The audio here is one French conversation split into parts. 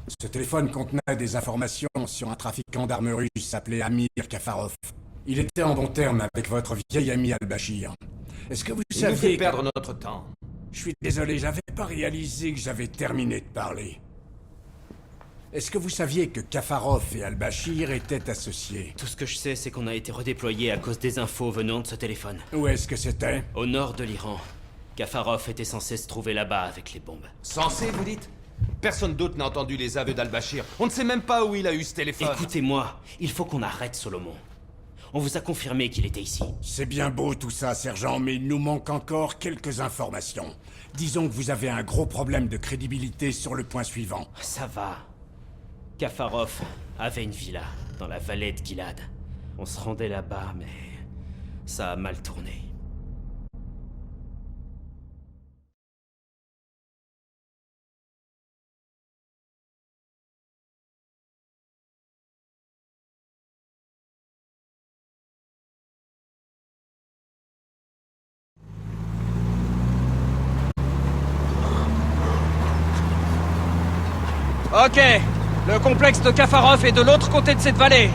Ce téléphone contenait des informations sur un trafiquant d'armes russe appelé Amir Kafarov. Il était en bon terme avec votre vieil ami Al-Bashir. Est-ce que vous Il nous fait saviez... perdre notre temps. Je suis désolé, j'avais pas réalisé que j'avais terminé de parler. Est-ce que vous saviez que Kafarov et Al-Bashir étaient associés? Tout ce que je sais, c'est qu'on a été redéployé à cause des infos venant de ce téléphone. Où est-ce que c'était? Au nord de l'Iran. Kafarov était censé se trouver là-bas avec les bombes. Censé, vous dites? Personne d'autre n'a entendu les aveux d'Al-Bashir. On ne sait même pas où il a eu ce téléphone. Écoutez-moi, il faut qu'on arrête Solomon. On vous a confirmé qu'il était ici. C'est bien beau tout ça, sergent, mais il nous manque encore quelques informations. Disons que vous avez un gros problème de crédibilité sur le point suivant. Ça va. Kafarov avait une villa dans la vallée de Gilad. On se rendait là-bas, mais ça a mal tourné. Ok, le complexe de Kafarov est de l'autre côté de cette vallée,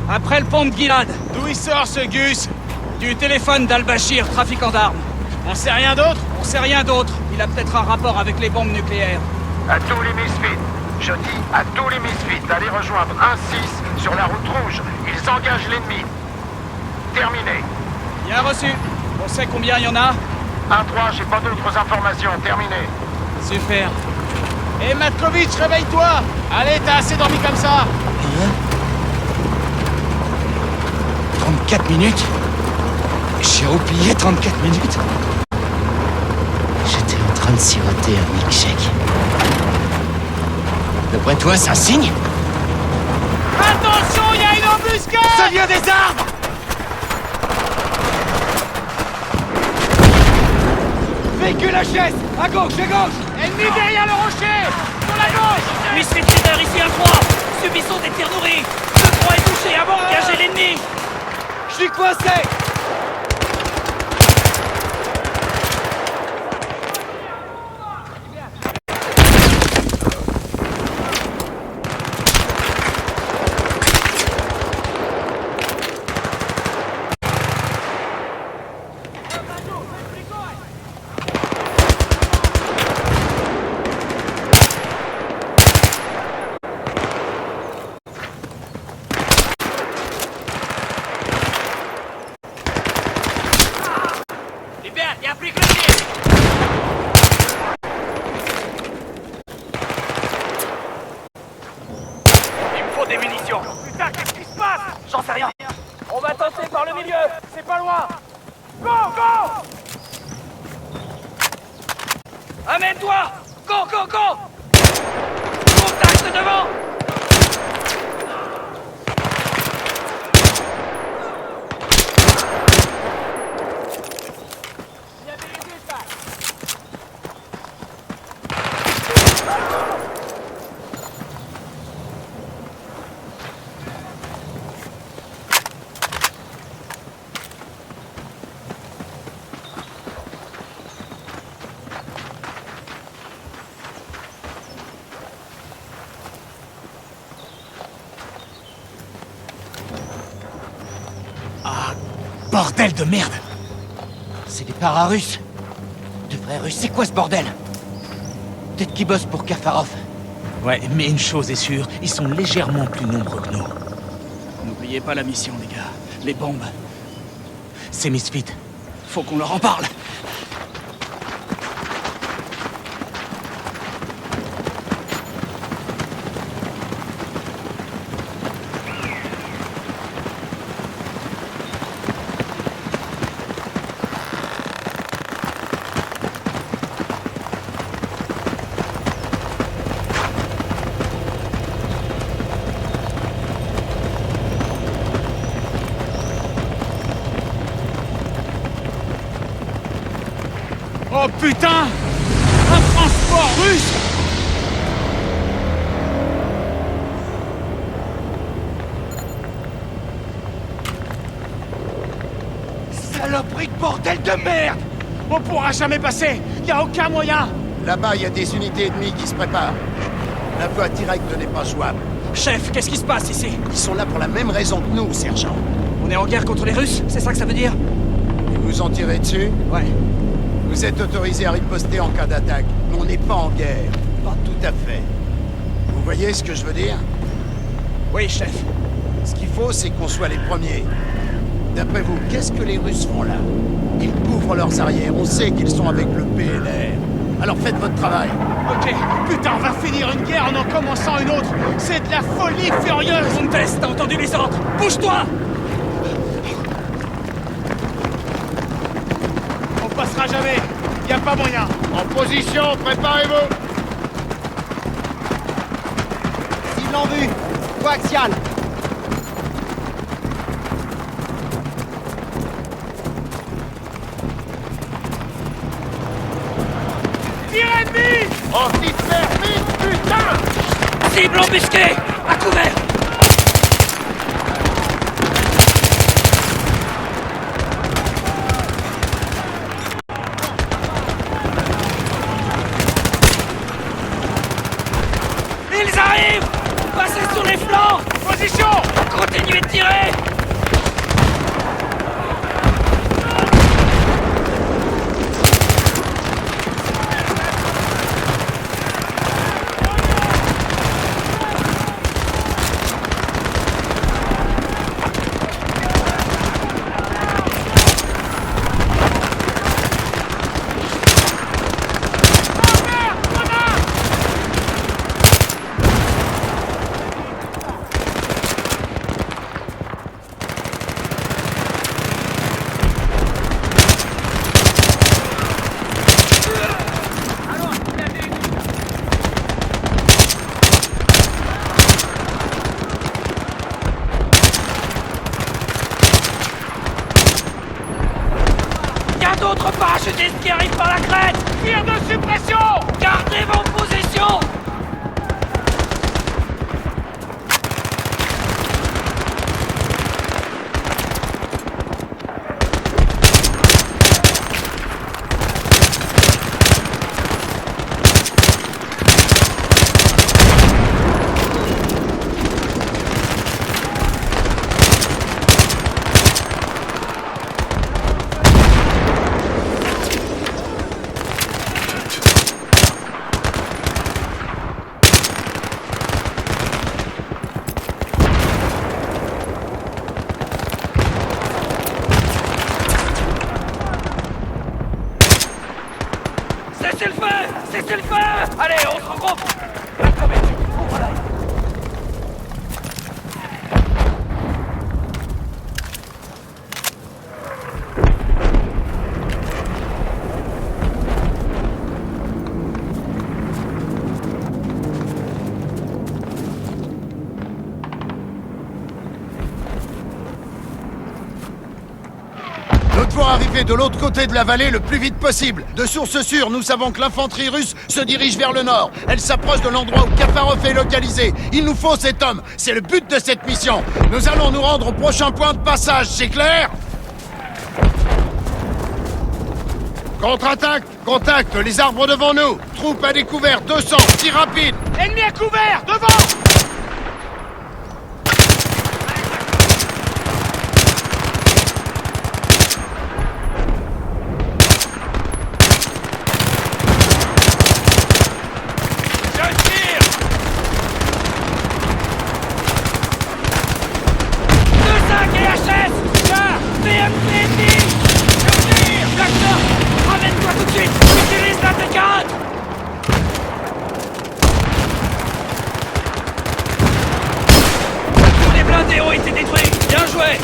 après le pont de Gilad. D'où il sort ce Gus? Du téléphone d'Al-Bashir, trafiquant d'armes. On sait rien d'autre? On sait rien d'autre, il a peut-être un rapport avec les bombes nucléaires. À tous les Misfits, je dis à tous les Misfits d'aller rejoindre 1-6 sur la route rouge. Ils engagent l'ennemi. Terminé. Bien reçu. On sait combien il y en a? 1-3, j'ai pas d'autres informations. Terminé. Super. Hé Matkovitch, réveille-toi! Allez, t'as assez dormi comme ça! 34 minutes? J'ai oublié 34 minutes? J'étais en train de siroter un milkshake. D'après toi, c'est un signe? Attention, il y a une embuscade! Ça vient des arbres! Véhicule HS! À gauche, à gauche! Ennemi derrière le rocher! Sur la gauche! Misfit Leader, ici 1-3! Subissons des tirs nourris! 2-3 est touché avant d'engager l'ennemi! Je suis coincé! Il me faut des munitions! Putain, qu'est-ce qui se passe? J'en sais rien. On va tenter par le milieu! C'est pas loin! Go, go! Amène-toi! Go, go, go! Contact devant! Bordel de merde! C'est des para-russes! De vrais russes, c'est quoi ce bordel? Peut-être qu'ils bossent pour Kafarov. Ouais, mais une chose est sûre, ils sont légèrement plus nombreux que nous. N'oubliez pas la mission, les gars. Les bombes. C'est Misfit. Faut qu'on leur en parle. Oh putain! Un transport russe! Saloperie de bordel de merde! On pourra jamais passer! Y a aucun moyen! Là-bas, il y a des unités ennemies qui se préparent. La voie directe n'est pas jouable. Chef, qu'est-ce qui se passe ici? Ils sont là pour la même raison que nous, sergent. On est en guerre contre les Russes, c'est ça que ça veut dire? Ils vous ont tiré dessus? Ouais. Vous êtes autorisé à riposter en cas d'attaque, mais on n'est pas en guerre. Pas tout à fait. Vous voyez ce que je veux dire? Oui, chef. Ce qu'il faut, c'est qu'on soit les premiers. D'après vous, qu'est-ce que les Russes font là? Ils couvrent leurs arrières, on sait qu'ils sont avec le PLR. Alors faites votre travail. Ok, putain, on va finir une guerre en en commençant une autre. C'est de la folie furieuse. Fontes, t'as entendu les ordres? Bouge-toi! On passera jamais. Y a pas moyen. En position, préparez-vous. Cible en vue. Coaxial. Tir ennemi! Oh, vite, putain! Cible embusquée! À couvert! Ils arrivent! Passez sur les flancs! Position! Continuez de tirer! D'autres parachutistes qui arrivent par la crête! Tir de suppression! Gardez vos positions! Cessez le feu! Cessez le feu! Allez, on se regroupe! Ouvre l'œil! Nous devons arriver de l'autre côté de la vallée le plus vite possible. De source sûre, nous savons que l'infanterie russe se dirige vers le nord. Elle s'approche de l'endroit où Kafarov est localisé. Il nous faut cet homme. C'est le but de cette mission. Nous allons nous rendre au prochain point de passage, c'est clair? Contre-attaque! Contact, les arbres devant nous! Troupes à découvert, 200, tir rapide! Ennemi à couvert! Devant! Ramène-toi tout de suite! Utilise la T40! Tous les blindés ont été détruits! Bien joué!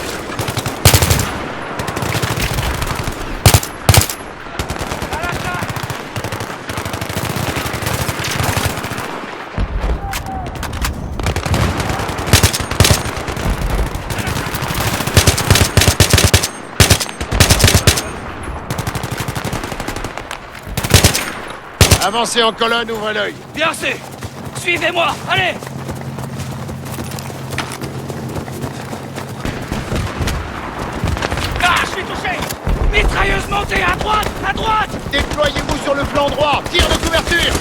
Avancez en colonne, ouvrez l'œil. Bien sûr! Suivez-moi! Allez! Ah, je suis touché! Mitrailleuse montée! À droite! À droite! Déployez-vous sur le flanc droit. Tir de couverture.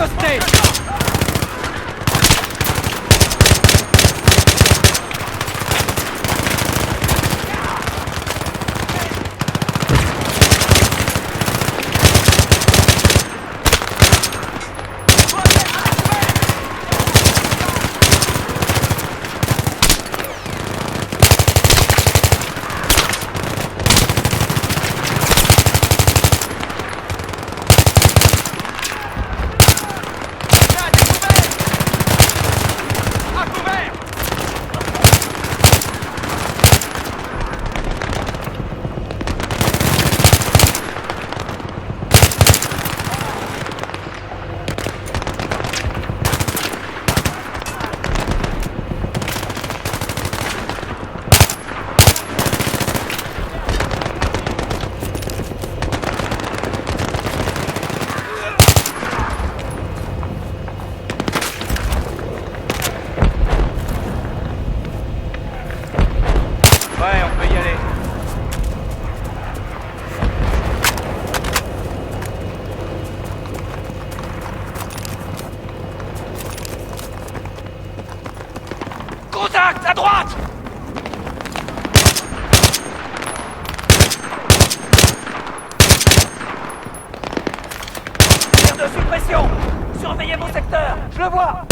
accostez! Ouais, on peut y aller. Contact, à droite! Tir de suppression! Surveillez mon secteur! Je le vois!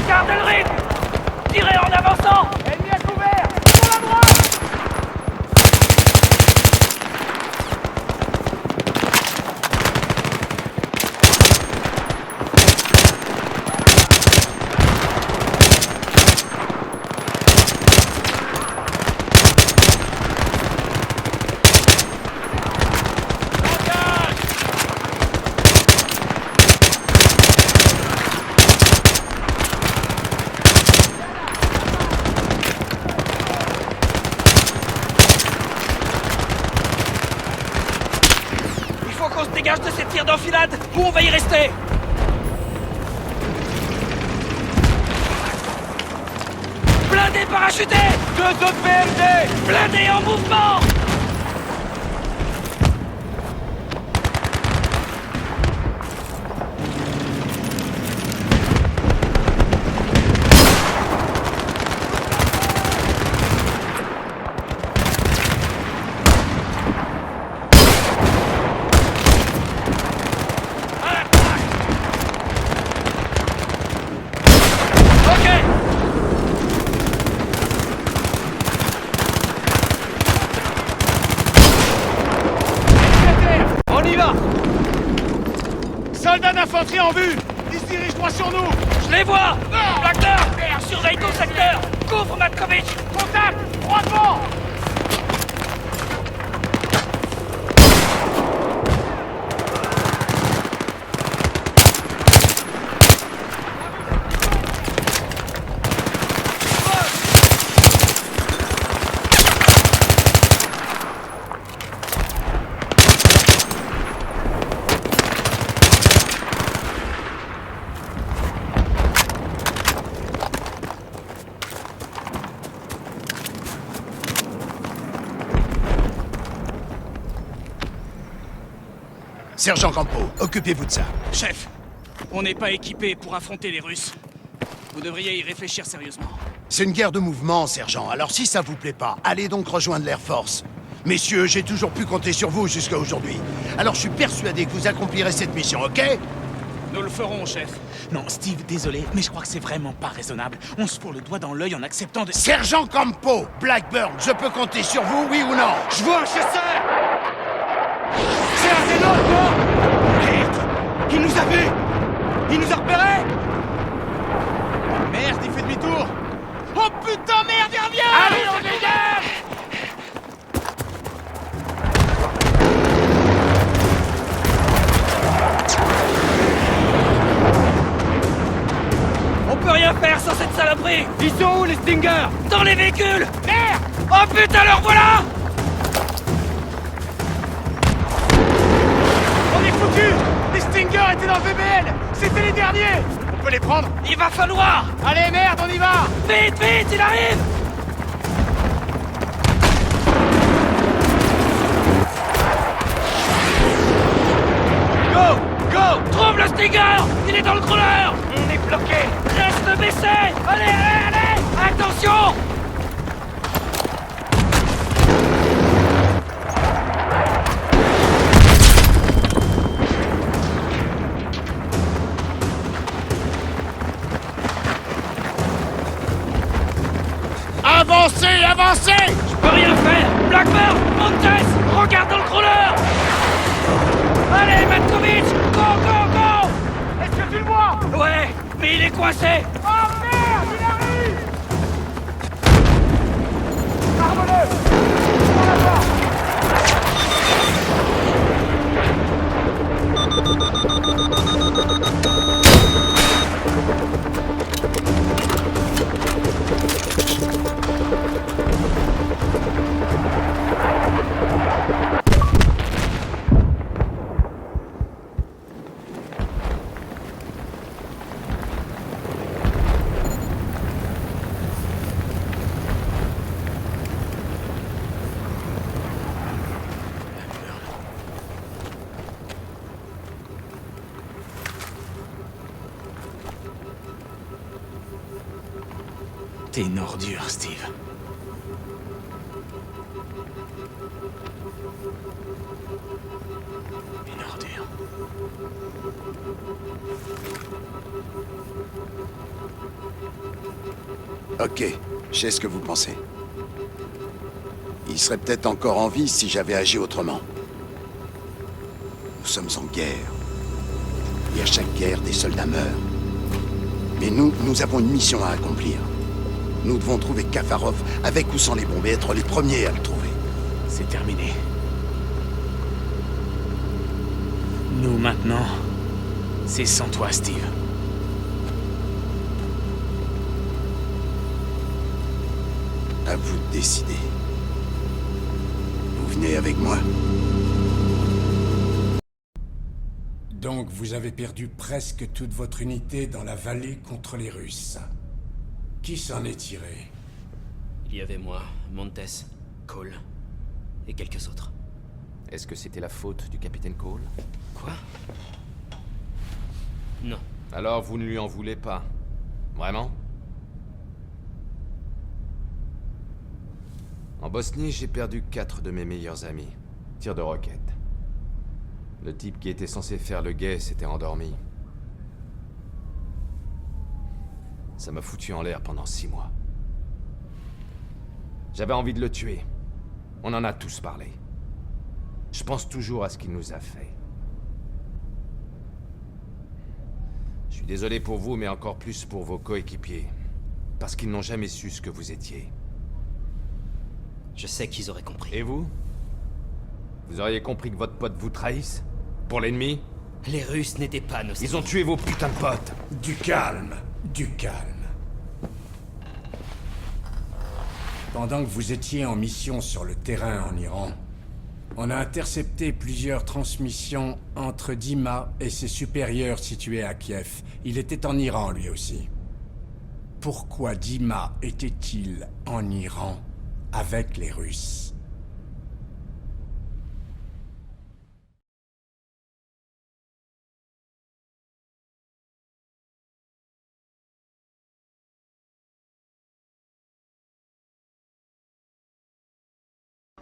Gardez le rythme! Tirez en avançant! Ennemi à couvert! Sur la droite! Il faut qu'on se dégage de ces tirs d'enfilade ou on va y rester! Blindé parachuté! 2 autres PMD! Blindé en mouvement! Ok! On y va! Soldats d'infanterie en vue! Ils se dirigent droit sur nous! Je les vois! Wagner! Surveille ton secteur! Couvre Matkovitch! Contact! Droit devant! Sergent Campo, occupez-vous de ça. Chef, on n'est pas équipé pour affronter les Russes. Vous devriez y réfléchir sérieusement. C'est une guerre de mouvement, sergent, alors si ça vous plaît pas, allez donc rejoindre l'Air Force. Messieurs, j'ai toujours pu compter sur vous jusqu'à aujourd'hui. Alors je suis persuadé que vous accomplirez cette mission, ok? Nous le ferons, chef. Non, Steve, désolé, mais je crois que c'est vraiment pas raisonnable. On se fourre le doigt dans l'œil en acceptant de... Sergent Campo, Blackburn, je peux compter sur vous, oui ou non? Je vois un chasseur! C'est un des nôtres, non? Merde! Il nous a vus! Il nous a repérés! Merde, il fait demi-tour! Oh, Oh putain, merde, il revient! Allez, on dégage! On peut rien faire sans cette saloperie! Ils sont où les Stingers? Dans les véhicules! Merde! Oh putain, leur voilà! On est foutus! Les Stingers étaient dans le VBN! C'était les derniers! On peut les prendre? Il va falloir! Allez, merde, on y va! Vite, vite, il arrive! Go! Go! Trouve le Stinger! Il est dans le crawler! On est bloqué! Reste baissé! Allez, allez, allez! Attention! Avancez, avancez! Je peux rien faire! Blackbird! Montes! Regarde dans le crawler! Allez, Matkovic! Go, go, go! Est-ce que tu le vois? Ouais, mais il est coincé! Oh merde, il arrive! Arme-le! Dans la porte! T'es une ordure, Steve. Une ordure. Ok, je sais ce que vous pensez. Il serait peut-être encore en vie si j'avais agi autrement. Nous sommes en guerre. Et à chaque guerre, des soldats meurent. Mais nous avons une mission à accomplir. Nous devons trouver Kafarov, avec ou sans les bombes, et être les premiers à le trouver. C'est terminé. Nous, maintenant, c'est sans toi, Steve. À vous de décider. Vous venez avec moi. Donc vous avez perdu presque toute votre unité dans la vallée contre les Russes. Qui s'en est tiré? Il y avait moi, Montes, Cole et quelques autres. Est-ce que c'était la faute du capitaine Cole? Quoi? Non. Alors vous ne lui en voulez pas? Vraiment? En Bosnie, j'ai perdu 4 de mes meilleurs amis. Tir de roquette. Le type qui était censé faire le guet s'était endormi. Ça m'a foutu en l'air pendant 6 mois. J'avais envie de le tuer. On en a tous parlé. Je pense toujours à ce qu'il nous a fait. Je suis désolé pour vous, mais encore plus pour vos coéquipiers. Parce qu'ils n'ont jamais su ce que vous étiez. Je sais qu'ils auraient compris. Et vous? Vous auriez compris que votre pote vous trahisse? Pour l'ennemi? Les Russes n'étaient pas nos... Ils ont tué vos putains de potes! Du calme, du calme. Pendant que vous étiez en mission sur le terrain en Iran, on a intercepté plusieurs transmissions entre Dima et ses supérieurs situés à Kiev. Il était en Iran lui aussi. Pourquoi Dima était-il en Iran avec les Russes?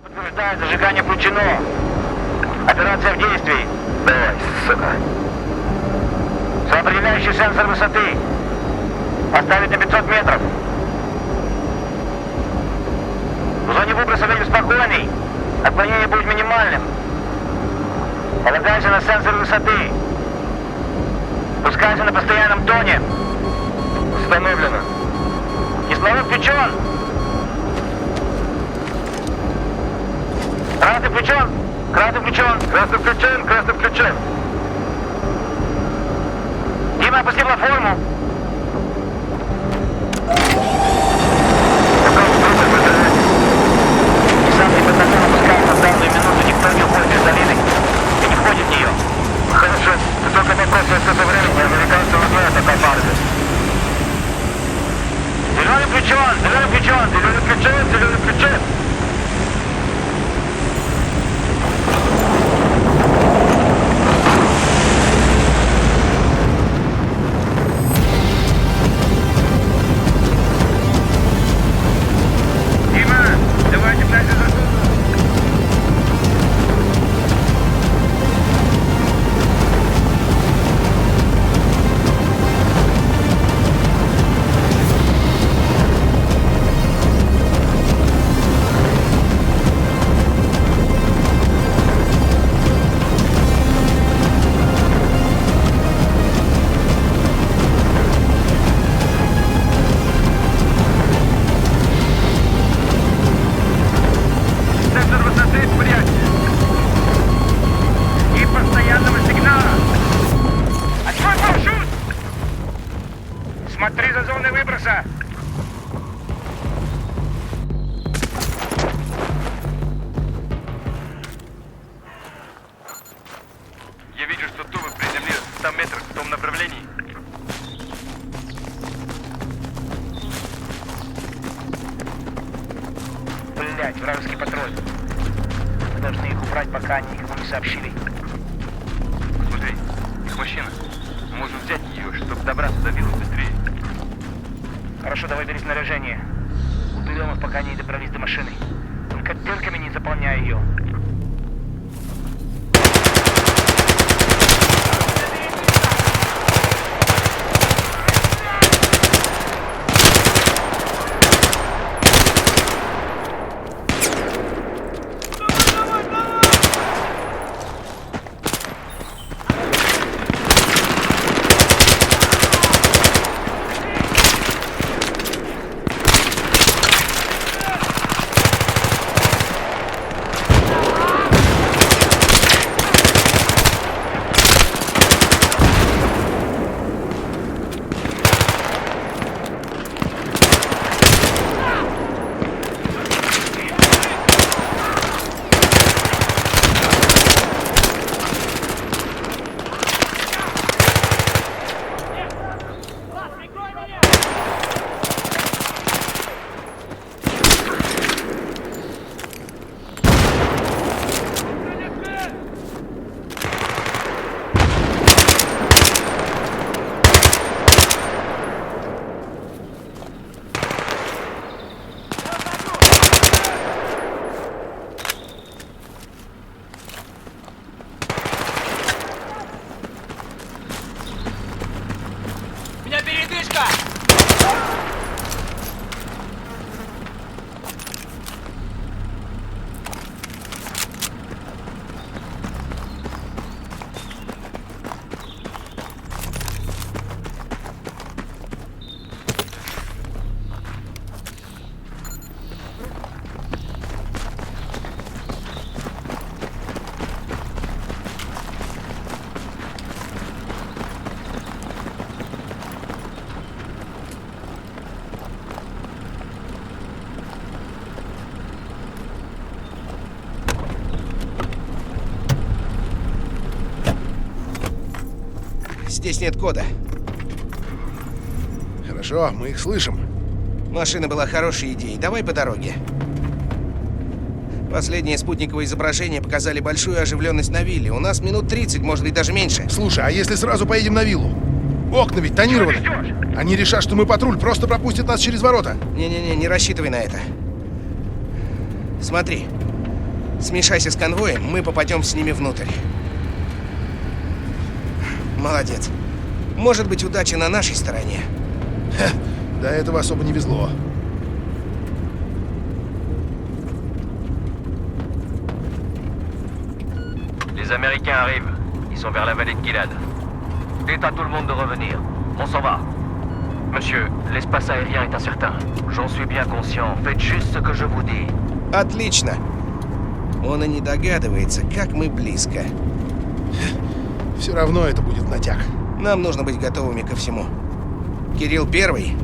Подтверждаю, зажигание включено. Операция в действии. Давай, сука. Самоопределяющий сенсор высоты. Поставить на 500 метров. В зоне выброса время спокойный. Отклонение будет минимальным. Полагайся на сенсор высоты. Пускайся на постоянном тоне. Установлено. Стволы включен! Красный включен! Красный включен! Красный включен! Красный включен! Дима, опусти платформу! Десантный батальон опускается в данную минуту, никто не уходит из долины и не входит в нее. Хорошо, ты только попросил сколько времени, американцы узнают о Кафарзе. Зеленый включен! Зеленый включен! Зеленый включен! Зеленый включен! Смотри за зоной выброса! Я вижу, что Тува приземлилась в 100 метрах в том направлении. Блять, вражеский патруль. Мы должны их убрать, пока они никому не сообщили. Смотри, их машина. Мы можем взять ее, чтобы добраться до виллы быстрее. Хорошо, давай бери снаряжение. Уберем их, пока они не добрались до машины. Только дырками не заполняй ее. Здесь нет кода. Хорошо, мы их слышим. Машина была хорошей идеей. Давай по дороге. Последние спутниковые изображения показали большую оживленность на вилле. У нас минут 30, может быть, даже меньше. Слушай, а если сразу поедем на виллу? Окна ведь тонированы. Они решат, что мы патруль, просто пропустят нас через ворота. Не-не-не, не рассчитывай на это. Смотри. Смешайся с конвоем, мы попадем с ними внутрь. Молодец. Может быть, удача на нашей стороне. Ха, до этого особо не везло. Les Américains arrivent. Ils sont vers la vallée de Gilad. Dites à tout le monde de revenir. On s'en va. Monsieur, l'espace aérien est incertain. J'en suis bien conscient. Faites juste ce que je vous dis. Отлично. Он и не догадывается, как мы близко. Все равно это будет натяг. Нам нужно быть готовыми ко всему. Кирилл первый,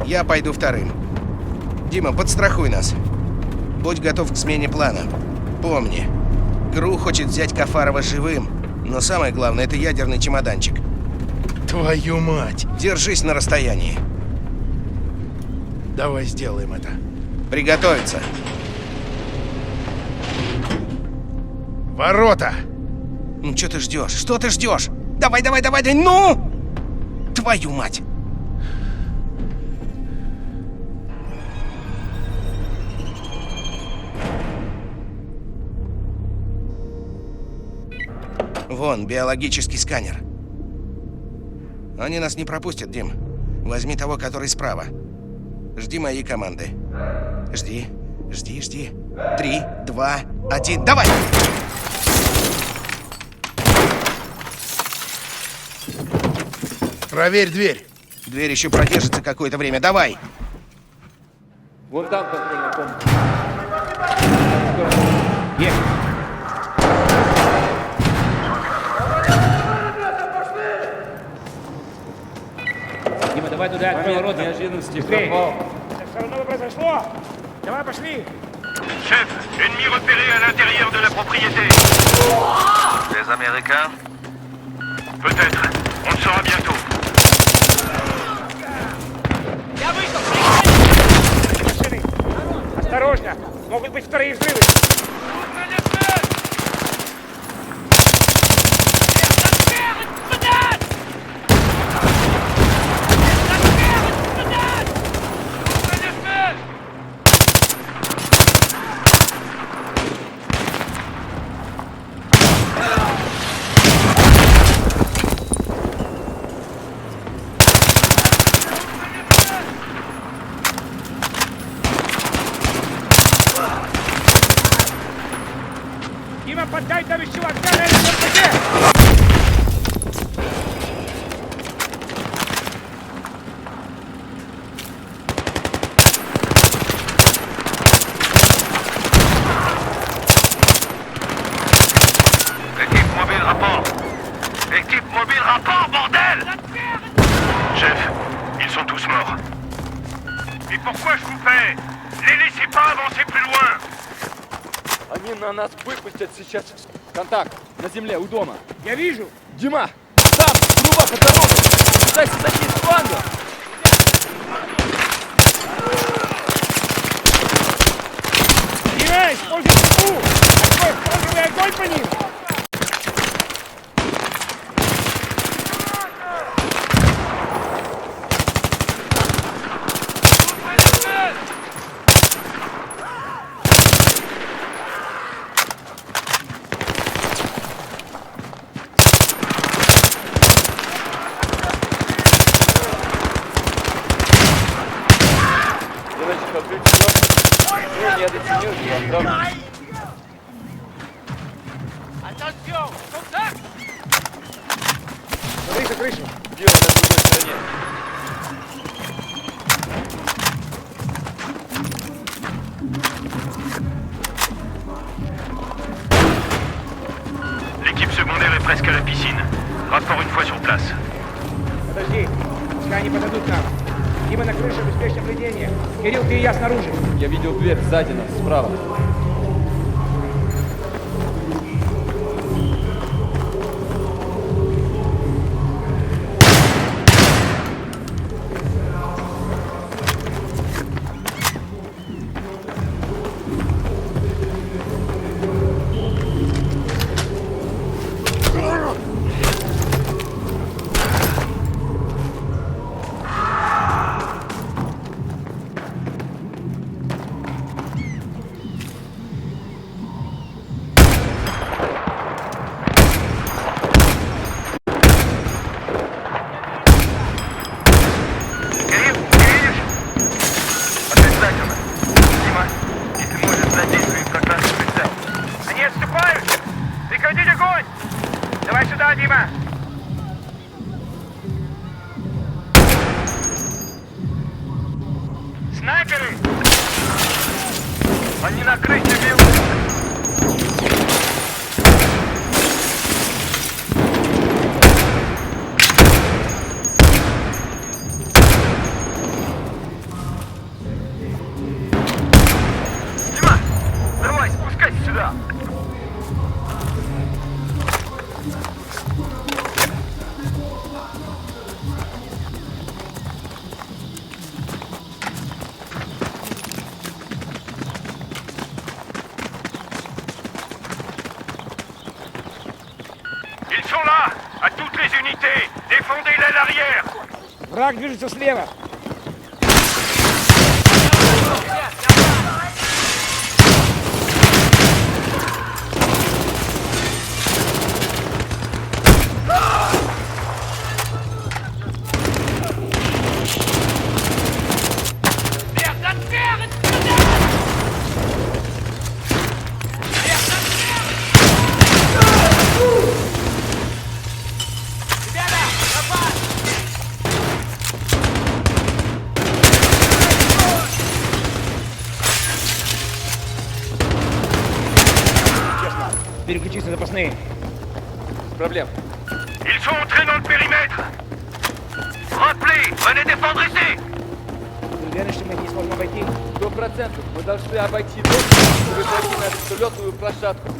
я пойду вторым. Дима, подстрахуй нас. Будь готов к смене плана. Помни, ГРУ хочет взять Кафарова живым, но самое главное — это ядерный чемоданчик. Твою мать! Держись на расстоянии. Давай сделаем это. Приготовиться. Ворота! Ну что ты ждешь? Что ты ждешь? Давай, давай, давай, давай, ну! Твою мать! Вон, биологический сканер. Они нас не пропустят, Дим. Возьми того, который справа. Жди моей команды. Жди, жди, жди. 3, 2, 1, давай! Проверь дверь. Дверь еще продержится какое-то время, давай! Вон там контрольная комната. Есть. Дима, давай туда, открой ворота. Неожиданности. Быстрее. Что равно произошло? Давай, пошли. Chef, ennemi repéré à l'intérieur de la propriété. Les Américains? Peut-être. On le saura bientôt. Я вышел! Машины! Осторожно! Могут быть вторые взрывы! Дима, поддай там еще огня на этом РПГ! Équipe mobile, rapport. Équipe mobile, rapport, bordel! Chef, ils sont tous morts. Et pourquoi je vous fais? Les laissez pas avancer plus loin! Они на нас выпустят сейчас. Контакт. На земле, у дома. Я вижу! Дима! Там! Труба под дорогой! Пытайся зайти с фланга! Дима, используй трубу! Открой фронтовый огонь по ним! Attention! Contact! Крыша, крыша! Дело на другой стороне. L'équipe secondaire est presque à la piscine. Rapport une fois sur place. Подожди, пускай они подадут нам. Дима на крыше, обеспечь наблюдение. Кирилл, ты и я снаружи. Я видел дверь сзади нас, справа. Они накрыты вилами! Дима! Давай, спускайся сюда! Ils sont là! À toutes les unités! Défendez l'aile arrière! Враг движется слева. Переключись на запасные. Проблем. Ils sont entrés dans le périmètre! Rappelez! Venez défendre ici! Ты уверен, что мы не сможем обойти? 100%. Мы должны обойти дом, чтобы пройти на вертолетную площадку.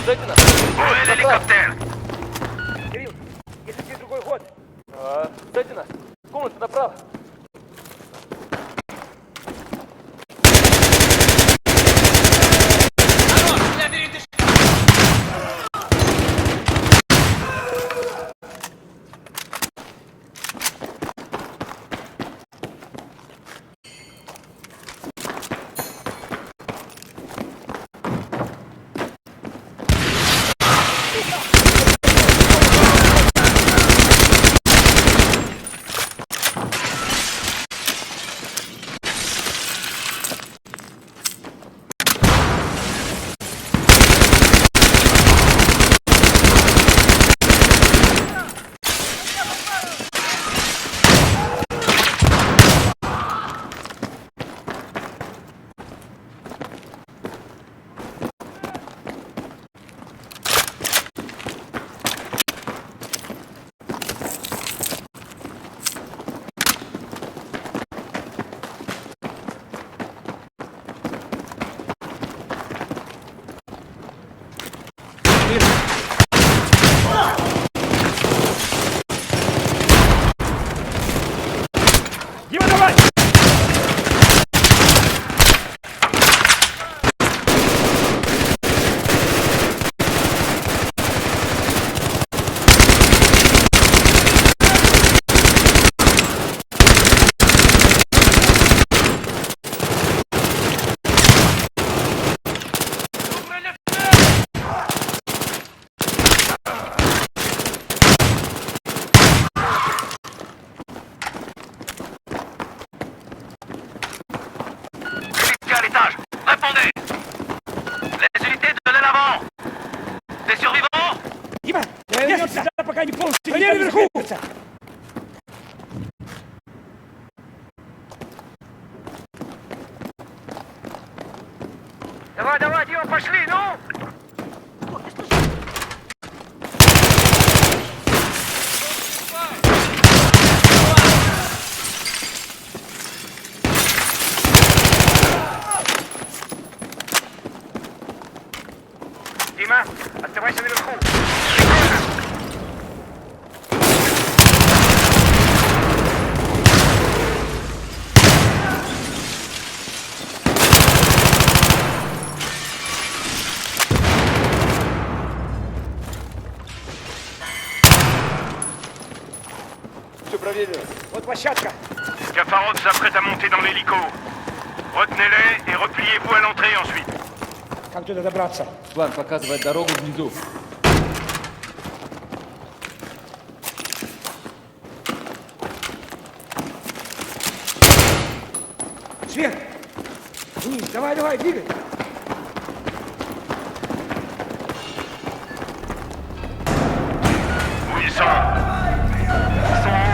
Où est l'hélicoptère? Кирилл, есть ли другой ход? Сзади нас. Комната направо. Дима, давай! À l'étage! Répondez! Les unités de l'avant! Des survivants? Дима, вернемся сюда, пока не полностью не наверху! Давай, давай, Дима, пошли, ну! Дима, оставайся наверху! площадка. Kafarov s'apprête à monter dans l'hélico. Retenez-les et repliez-vous à l'entrée ensuite. Как туда добраться? План показывает дорогу внизу. Свет! Вниз, давай, давай, двигай! Où ils sont? Ils sont où?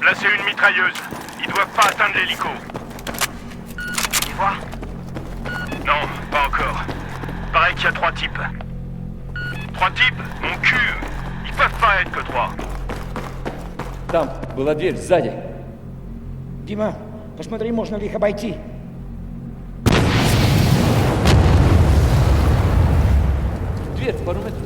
Placez une mitrailleuse. Ils doivent pas atteindre l'hélico. Tu vois? Non, pas encore. Pareil qu'il y a 3 types. 3 types? Mon cul! Ils peuvent pas être que 3. Там была дверь сзади. Дима, посмотри, можно ли их обойти. Дверь пару метров.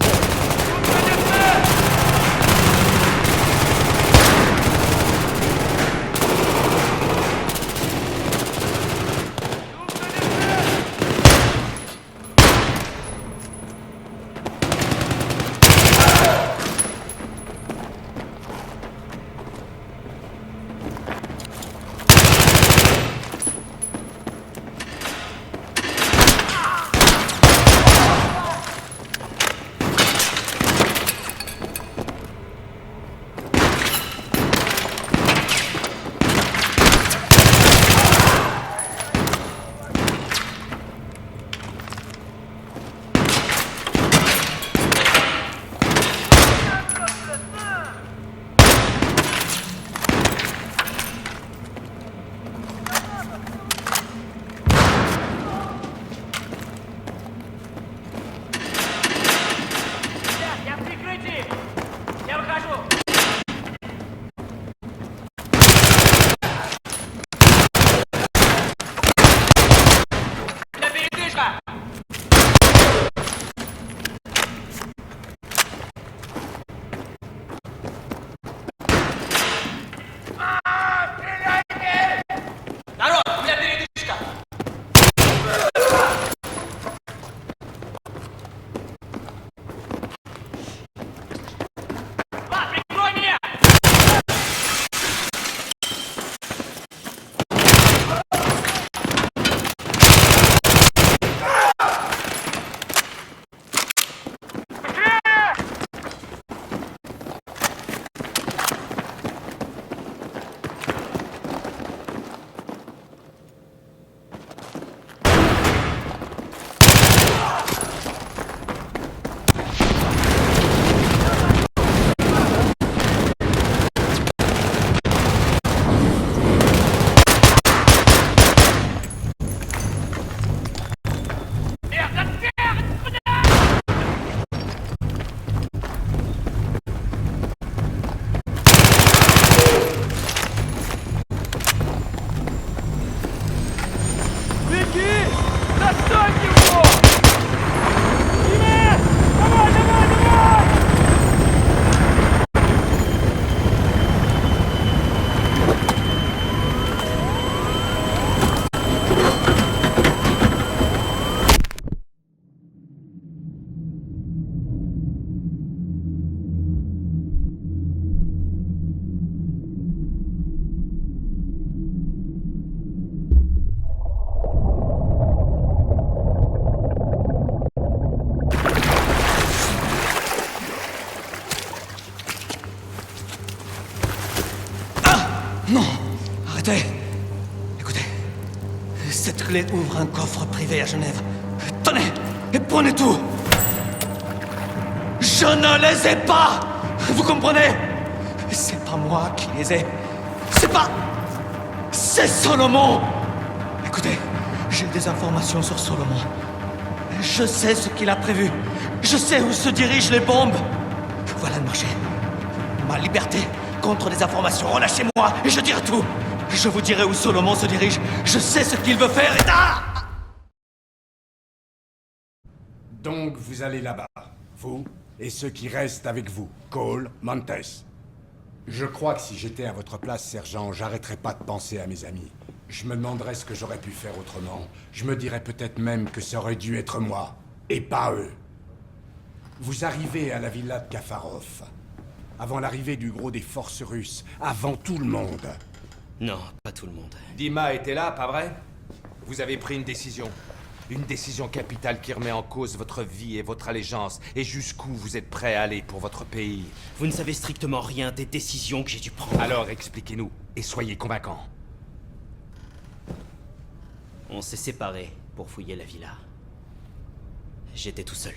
Non! Arrêtez! Écoutez, cette clé ouvre un coffre privé à Genève. Tenez! Et prenez tout! Je ne les ai pas! Vous comprenez? C'est pas moi qui les ai. C'est pas... C'est Solomon! Écoutez, j'ai des informations sur Solomon. Je sais ce qu'il a prévu. Je sais où se dirigent les bombes. Voilà le marché. Ma liberté contre les informations. Relâchez-moi et je dirai tout. Je vous dirai où Solomon se dirige. Je sais ce qu'il veut faire et... Ah! Donc vous allez là-bas, vous et ceux qui restent avec vous, Cole, Montes. Je crois que si j'étais à votre place, sergent, j'arrêterais pas de penser à mes amis. Je me demanderais ce que j'aurais pu faire autrement. Je me dirais peut-être même que ça aurait dû être moi, et pas eux. Vous arrivez à la villa de Kafarov, avant l'arrivée du gros des forces russes, avant tout le monde. Non, pas tout le monde. Dima était là, pas vrai? Vous avez pris une décision. Une décision capitale qui remet en cause votre vie et votre allégeance, et jusqu'où vous êtes prêt à aller pour votre pays. Vous ne savez strictement rien des décisions que j'ai dû prendre. Alors expliquez-nous, et soyez convaincants. On s'est séparés pour fouiller la villa. J'étais tout seul.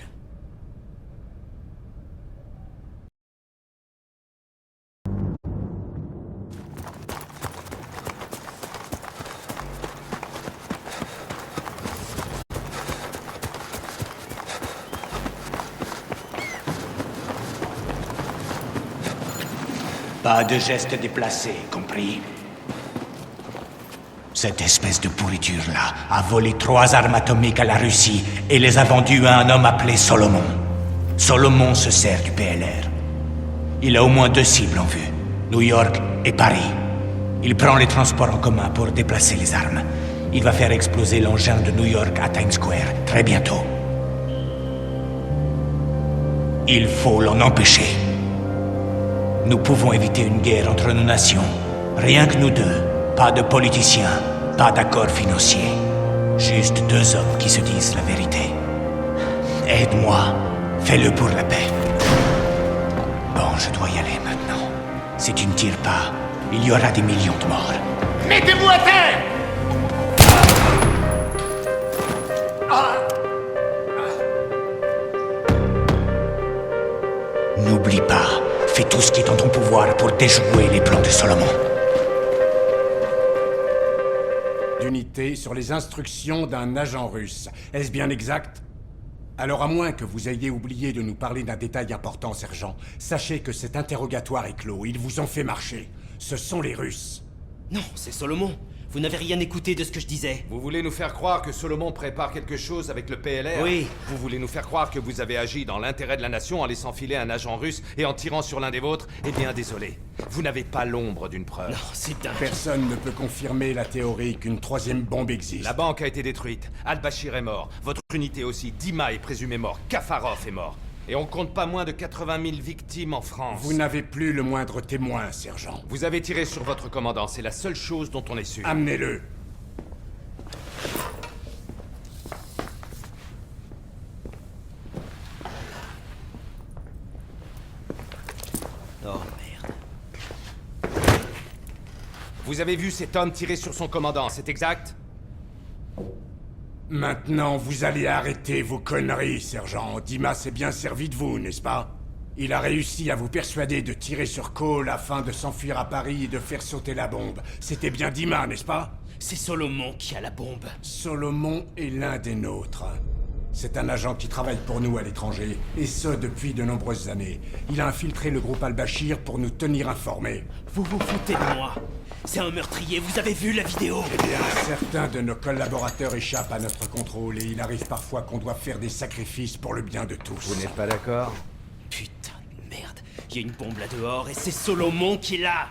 Pas de gestes déplacés, compris? Cette espèce de pourriture-là a volé 3 armes atomiques à la Russie et les a vendues à un homme appelé Solomon. Solomon se sert du PLR. Il a au moins 2 cibles en vue, New York et Paris. Il prend les transports en commun pour déplacer les armes. Il va faire exploser l'engin de New York à Times Square très bientôt. Il faut l'en empêcher. Nous pouvons éviter une guerre entre nos nations. Rien que nous deux. Pas de politiciens, pas d'accord financier. Juste 2 hommes qui se disent la vérité. Aide-moi. Fais-le pour la paix. Bon, je dois y aller maintenant. Si tu ne tires pas, il y aura des millions de morts. Mettez-vous à terre! N'oublie pas, fais tout ce qui est en ton pouvoir pour déjouer les plans de Solomon. D'unité sur les instructions d'un agent russe. Est-ce bien exact? Alors à moins que vous ayez oublié de nous parler d'un détail important, sergent, sachez que cet interrogatoire est clos. Ils vous ont fait marcher. Ce sont les Russes. Non, c'est Solomon. Vous n'avez rien écouté de ce que je disais. Vous voulez nous faire croire que Solomon prépare quelque chose avec le PLR? Oui. Vous voulez nous faire croire que vous avez agi dans l'intérêt de la nation en laissant filer un agent russe et en tirant sur l'un des vôtres? Eh bien, désolé. Vous n'avez pas l'ombre d'une preuve. Non, c'est dingue. Personne ne peut confirmer la théorie qu'une 3e bombe existe. La banque a été détruite. Al-Bashir est mort. Votre unité aussi. Dima est présumé mort. Kafarov est mort. Et on compte pas moins de 80 000 victimes en France. Vous n'avez plus le moindre témoin, sergent. Vous avez tiré sur votre commandant. C'est la seule chose dont on est sûr. Amenez-le. Oh merde. Vous avez vu cet homme tirer sur son commandant, c'est exact? Maintenant, vous allez arrêter vos conneries, sergent. Dima s'est bien servi de vous, n'est-ce pas? Il a réussi à vous persuader de tirer sur Cole afin de s'enfuir à Paris et de faire sauter la bombe. C'était bien Dima, n'est-ce pas? C'est Solomon qui a la bombe. Solomon est l'un des nôtres. C'est un agent qui travaille pour nous à l'étranger, et ce depuis de nombreuses années. Il a infiltré le groupe Al-Bashir pour nous tenir informés. Vous vous foutez de moi. C'est un meurtrier, vous avez vu la vidéo? Eh bien, certains de nos collaborateurs échappent à notre contrôle, et il arrive parfois qu'on doit faire des sacrifices pour le bien de tous. Vous n'êtes pas d'accord? Putain de merde. Il y a une bombe là dehors, et c'est Solomon qui l'a.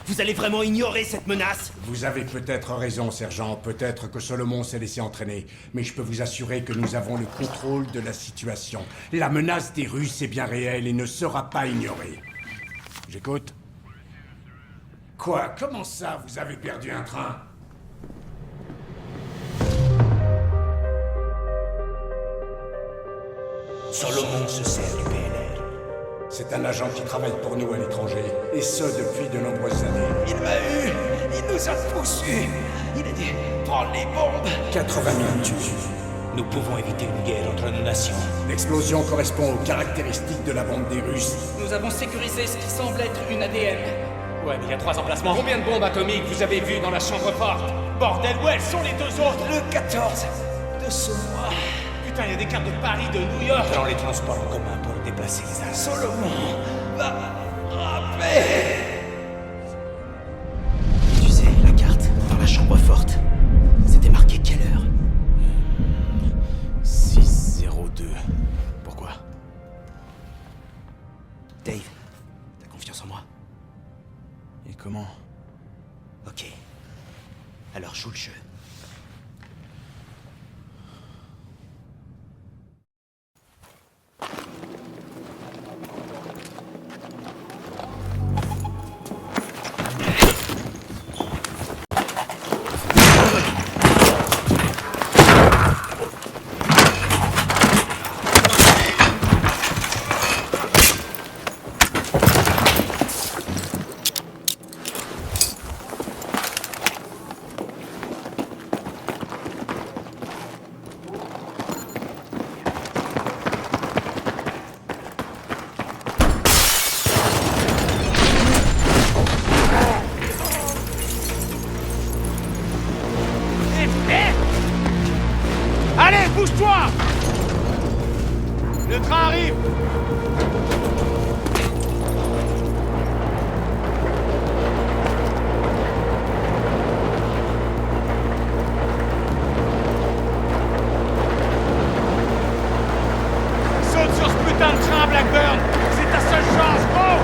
Vous allez vraiment ignorer cette menace? Vous avez peut-être raison, sergent. Peut-être que Solomon s'est laissé entraîner. Mais je peux vous assurer que nous avons le contrôle de la situation. La menace des Russes est bien réelle et ne sera pas ignorée. J'écoute. Quoi? Comment ça, vous avez perdu un train? Solomon se sert du PLR. C'est un agent qui travaille pour nous à l'étranger, et ce depuis de nombreuses années. Il m'a eu! sale poussu. Il a dit prendre les bombes. 80 minutes. Nous pouvons éviter une guerre entre nos nations. L'explosion correspond aux caractéristiques de la bombe des Russes. Nous avons sécurisé ce qui semble être une ADM. Ouais, mais il y a 3 emplacements. Combien de bombes atomiques vous avez vues dans la chambre forte? Bordel, où elles sont les 2 autres? Le 14 de ce mois. Putain, il y a des cartes de Paris, de New York. Prends les transports en commun pour déplacer les armes. Solomon va rapper. Tu sais, la carte, dans la chambre forte, c'était marqué quelle heure? 602. Pourquoi? Dave, t'as confiance en moi? Et comment? Ok. Alors joue le jeu. Allez, bouge-toi! Le train arrive! Saute sur ce putain de train, Blackburn! C'est ta seule chance, gros!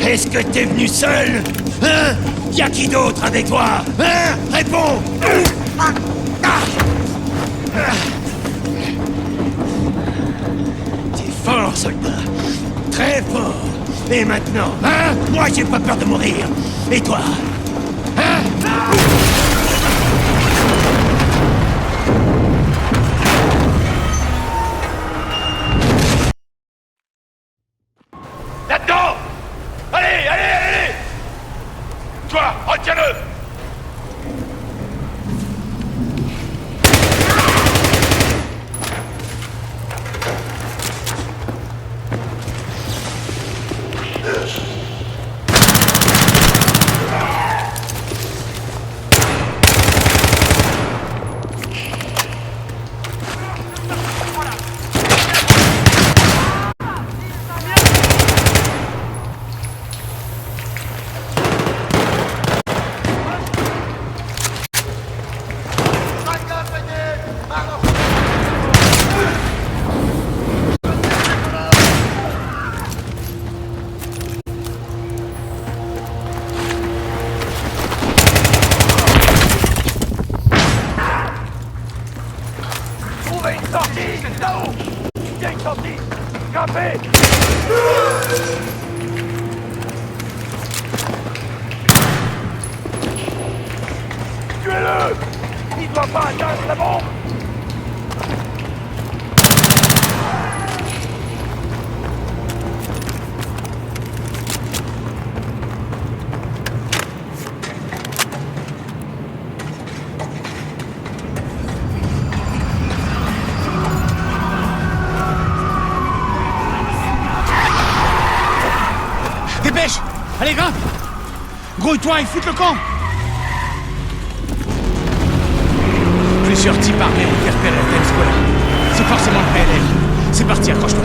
Est-ce que t'es venu seul? Hein? Y'a qui d'autre avec toi? Hein? Réponds! T'es fort, soldat. Très fort. Et maintenant, hein? Moi, j'ai pas peur de mourir. Et toi? Hein? Là-dedans! Allez, allez, allez! Toi, retiens-le! rattraper! Tuez-le! Il doit pas atteindre la bombe! Dépêche! Allez, grimpe! Grouille-toi et foute le camp! Plusieurs types armés ont été repérés à Times Square. C'est forcément le PLF. C'est parti, accroche-toi.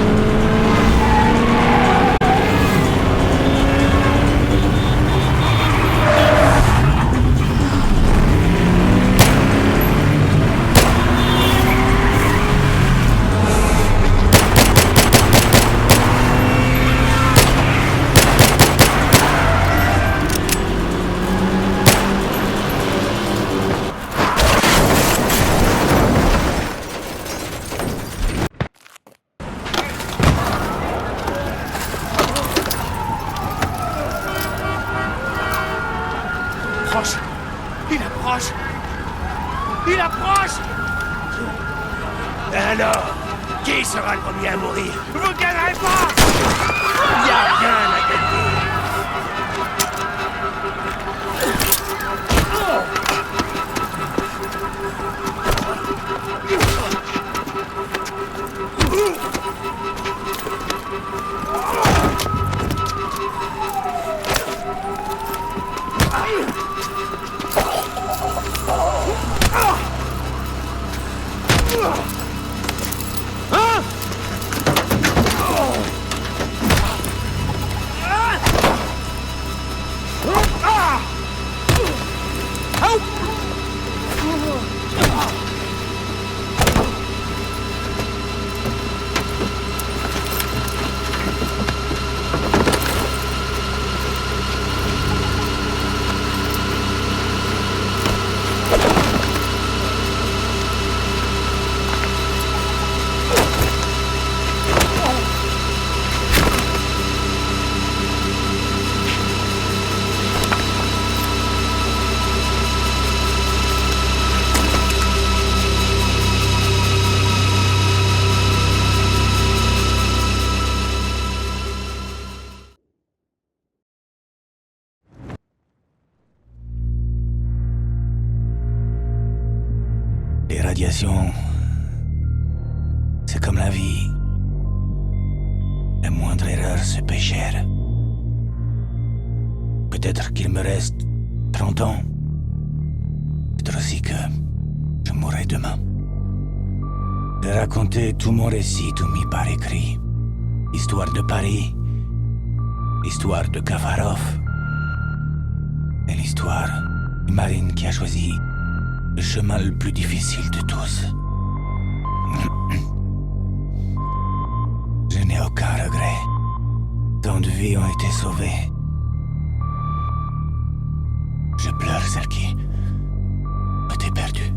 Il approche! Alors, qui sera le premier à mourir? Vous gagnerez pas! Il n'y a rien à gagner! Les radiations, c'est comme la vie. La moindre erreur se paie cher. Peut-être qu'il me reste 30 ans. Peut-être aussi que je mourrai demain. J'ai raconté tout mon récit, tout mis par écrit. L'histoire de Paris, l'histoire de Kafarov, et l'histoire de Marine qui a choisi le chemin le plus difficile de tous. Je n'ai aucun regret. Tant de vies ont été sauvées. Je pleure celle qui a été perdue.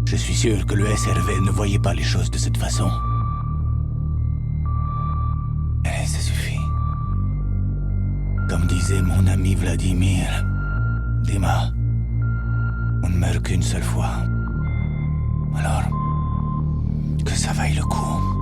Je suis sûr que le SRV ne voyait pas les choses de cette façon. Et ça suffit. Comme disait mon ami Vladimir, Dima, on ne meurt qu'une seule fois. Alors, que ça vaille le coup.